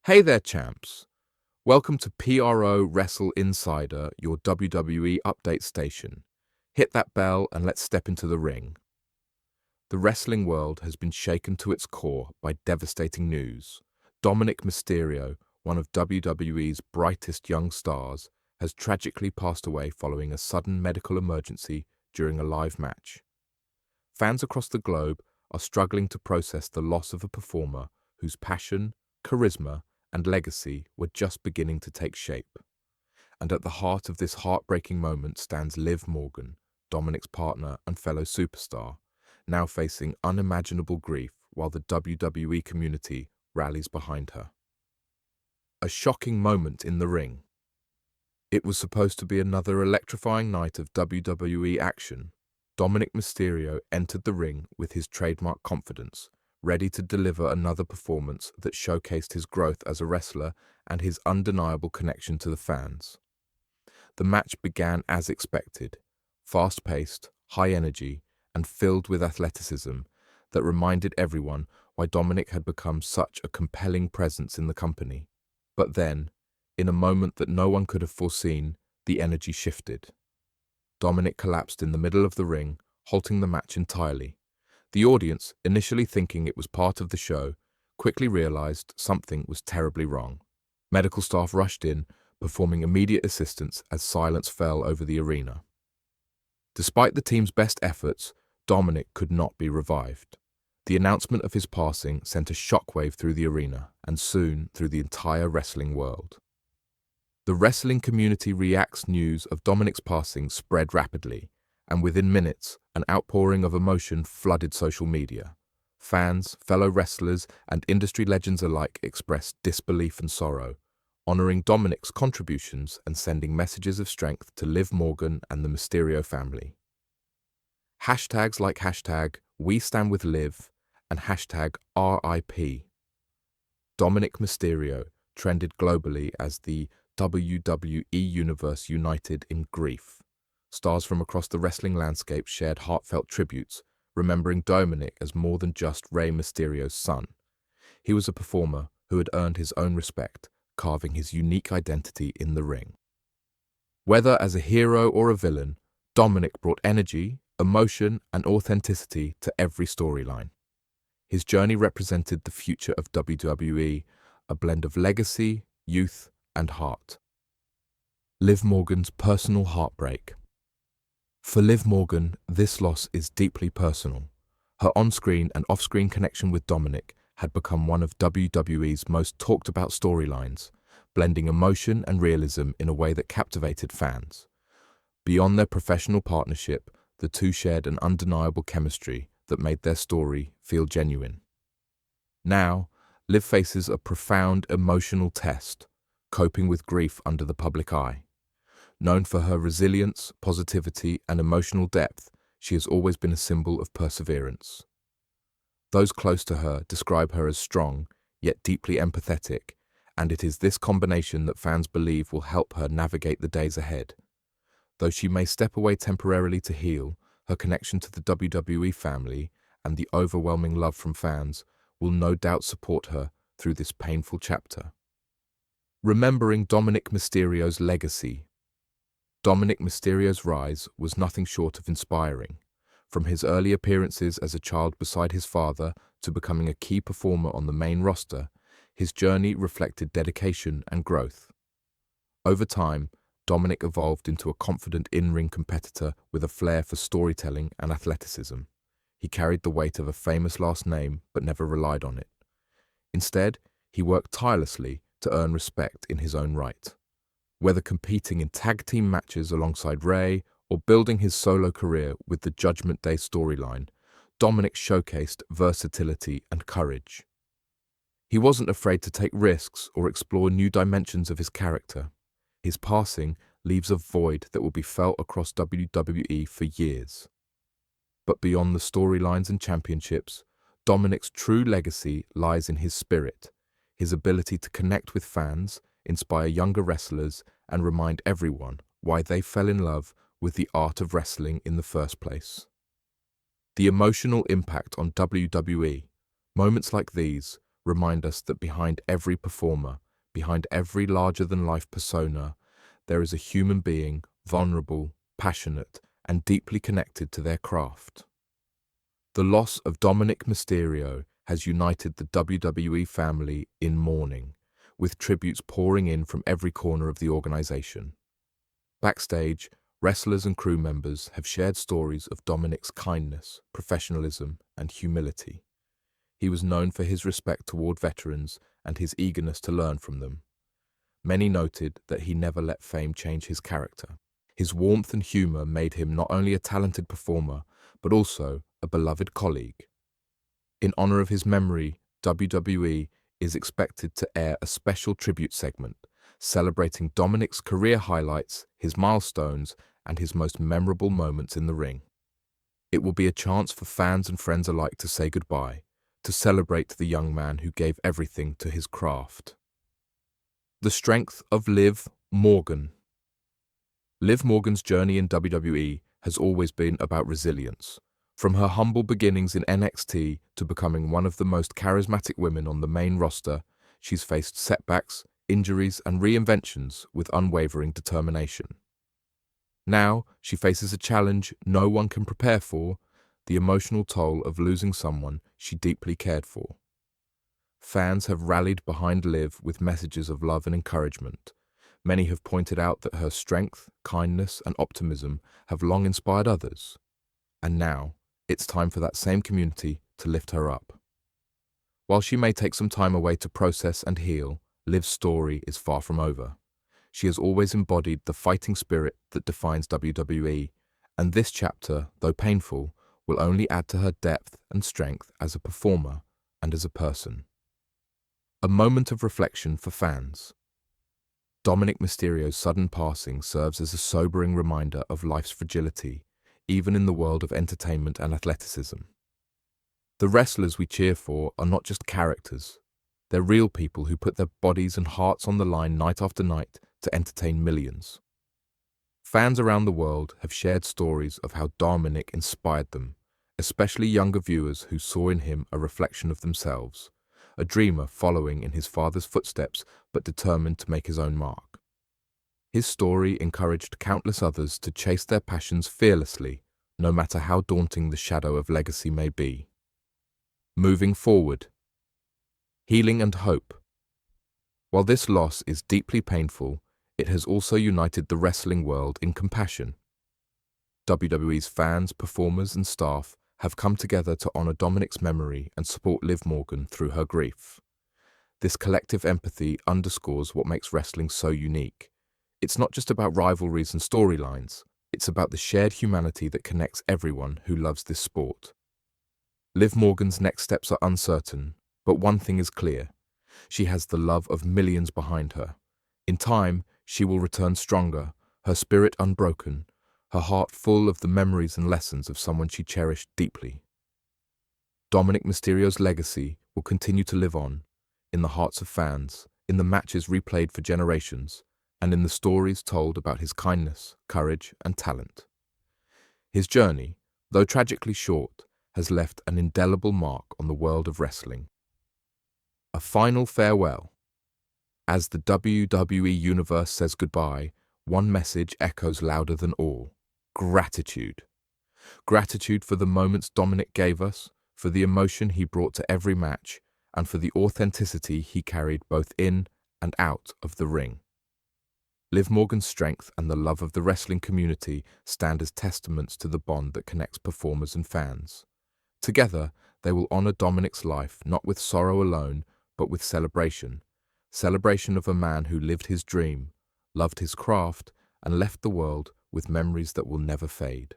Hey there, champs. Welcome to PRO Wrestle Insider, your WWE update station. Hit that bell and let's step into the ring. The wrestling world has been shaken to its core by devastating news. Dominik Mysterio, one of WWE's brightest young stars, has tragically passed away following a sudden medical emergency during a live match. Fans across the globe are struggling to process the loss of a performer whose passion, charisma, and legacy were just beginning to take shape. And at the heart of this heartbreaking moment stands Liv Morgan, Dominik's partner and fellow superstar, now facing unimaginable grief while the WWE community rallies behind her. A shocking moment in the ring. It was supposed to be another electrifying night of WWE action. Dominik Mysterio entered the ring with his trademark confidence, ready to deliver another performance that showcased his growth as a wrestler and his undeniable connection to the fans. The match began as expected, fast-paced, high energy, and filled with athleticism that reminded everyone why Dominik had become such a compelling presence in the company. But then, in a moment that no one could have foreseen, the energy shifted. Dominik collapsed in the middle of the ring, halting the match entirely. The audience, initially thinking it was part of the show, quickly realized something was terribly wrong. Medical staff rushed in, performing immediate assistance as silence fell over the arena. Despite the team's best efforts, Dominik could not be revived. The announcement of his passing sent a shockwave through the arena and soon through the entire wrestling world. The wrestling community reacts news of Dominik's passing spread rapidly, and within minutes, an outpouring of emotion flooded social media. Fans, fellow wrestlers, and industry legends alike expressed disbelief and sorrow, honoring Dominik's contributions and sending messages of strength to Liv Morgan and the Mysterio family. Hashtags like hashtag We Stand With Liv and hashtag RIP. Dominik Mysterio trended globally as the WWE Universe united in grief. Stars from across the wrestling landscape shared heartfelt tributes, remembering Dominik as more than just Rey Mysterio's son. He was a performer who had earned his own respect, carving his unique identity in the ring. Whether as a hero or a villain, Dominik brought energy, emotion, and authenticity to every storyline. His journey represented the future of WWE, a blend of legacy, youth, and heart. Liv Morgan's personal heartbreak. For Liv Morgan, this loss is deeply personal. Her on-screen and off-screen connection with Dominik had become one of WWE's most talked-about storylines, blending emotion and realism in a way that captivated fans. Beyond their professional partnership, the two shared an undeniable chemistry that made their story feel genuine. Now, Liv faces a profound emotional test, coping with grief under the public eye. Known for her resilience, positivity, and emotional depth, she has always been a symbol of perseverance. Those close to her describe her as strong, yet deeply empathetic, and it is this combination that fans believe will help her navigate the days ahead. Though she may step away temporarily to heal, her connection to the WWE family and the overwhelming love from fans will no doubt support her through this painful chapter. Remembering Dominik Mysterio's legacy. Dominik Mysterio's rise was nothing short of inspiring. From his early appearances as a child beside his father to becoming a key performer on the main roster, his journey reflected dedication and growth. Over time, Dominik evolved into a confident in-ring competitor with a flair for storytelling and athleticism. He carried the weight of a famous last name but never relied on it. Instead, he worked tirelessly to earn respect in his own right. Whether competing in tag team matches alongside Rey or building his solo career with the Judgment Day storyline, Dominik showcased versatility and courage. He wasn't afraid to take risks or explore new dimensions of his character. His passing leaves a void that will be felt across WWE for years. But beyond the storylines and championships, Dominik's true legacy lies in his spirit, his ability to connect with fans, inspire younger wrestlers, and remind everyone why they fell in love with the art of wrestling in the first place. The emotional impact on WWE. Moments like these, remind us that behind every performer, behind every larger-than-life persona, there is a human being, vulnerable, passionate, and deeply connected to their craft. The loss of Dominik Mysterio has united the WWE family in mourning, with tributes pouring in from every corner of the organization. Backstage, wrestlers and crew members have shared stories of Dominik's kindness, professionalism, and humility. He was known for his respect toward veterans and his eagerness to learn from them. Many noted that he never let fame change his character. His warmth and humor made him not only a talented performer, but also a beloved colleague. In honor of his memory, WWE is expected to air a special tribute segment celebrating Dominik's career highlights, his milestones, and his most memorable moments in the ring. It will be a chance for fans and friends alike to say goodbye, to celebrate the young man who gave everything to his craft. The strength of Liv Morgan. Liv Morgan's journey in WWE has always been about resilience. From her humble beginnings in NXT to becoming one of the most charismatic women on the main roster, she's faced setbacks, injuries, and reinventions with unwavering determination. Now, she faces a challenge no one can prepare for, the emotional toll of losing someone she deeply cared for. Fans have rallied behind Liv with messages of love and encouragement. Many have pointed out that her strength, kindness, and optimism have long inspired others. And now, it's time for that same community to lift her up. While she may take some time away to process and heal, Liv's story is far from over. She has always embodied the fighting spirit that defines WWE, and this chapter, though painful, will only add to her depth and strength as a performer and as a person. A moment of reflection for fans. Dominik Mysterio's sudden passing serves as a sobering reminder of life's fragility, even in the world of entertainment and athleticism. The wrestlers we cheer for are not just characters. They're real people who put their bodies and hearts on the line night after night to entertain millions. Fans around the world have shared stories of how Dominik inspired them, especially younger viewers who saw in him a reflection of themselves, a dreamer following in his father's footsteps but determined to make his own mark. His story encouraged countless others to chase their passions fearlessly, no matter how daunting the shadow of legacy may be. Moving forward. Healing and hope. While this loss is deeply painful, it has also united the wrestling world in compassion. WWE's fans, performers, and staff have come together to honor Dominik's memory and support Liv Morgan through her grief. This collective empathy underscores what makes wrestling so unique. It's not just about rivalries and storylines, it's about the shared humanity that connects everyone who loves this sport. Liv Morgan's next steps are uncertain, but one thing is clear. She has the love of millions behind her. In time, she will return stronger, her spirit unbroken, her heart full of the memories and lessons of someone she cherished deeply. Dominik Mysterio's legacy will continue to live on, in the hearts of fans, in the matches replayed for generations, and in the stories told about his kindness, courage, and talent. His journey, though tragically short, has left an indelible mark on the world of wrestling. A final farewell. As the WWE Universe says goodbye, one message echoes louder than all. Gratitude. Gratitude for the moments Dominik gave us, for the emotion he brought to every match, and for the authenticity he carried both in and out of the ring. Liv Morgan's strength and the love of the wrestling community stand as testaments to the bond that connects performers and fans. Together, they will honor Dominik's life not with sorrow alone, but with celebration. Celebration of a man who lived his dream, loved his craft, and left the world with memories that will never fade.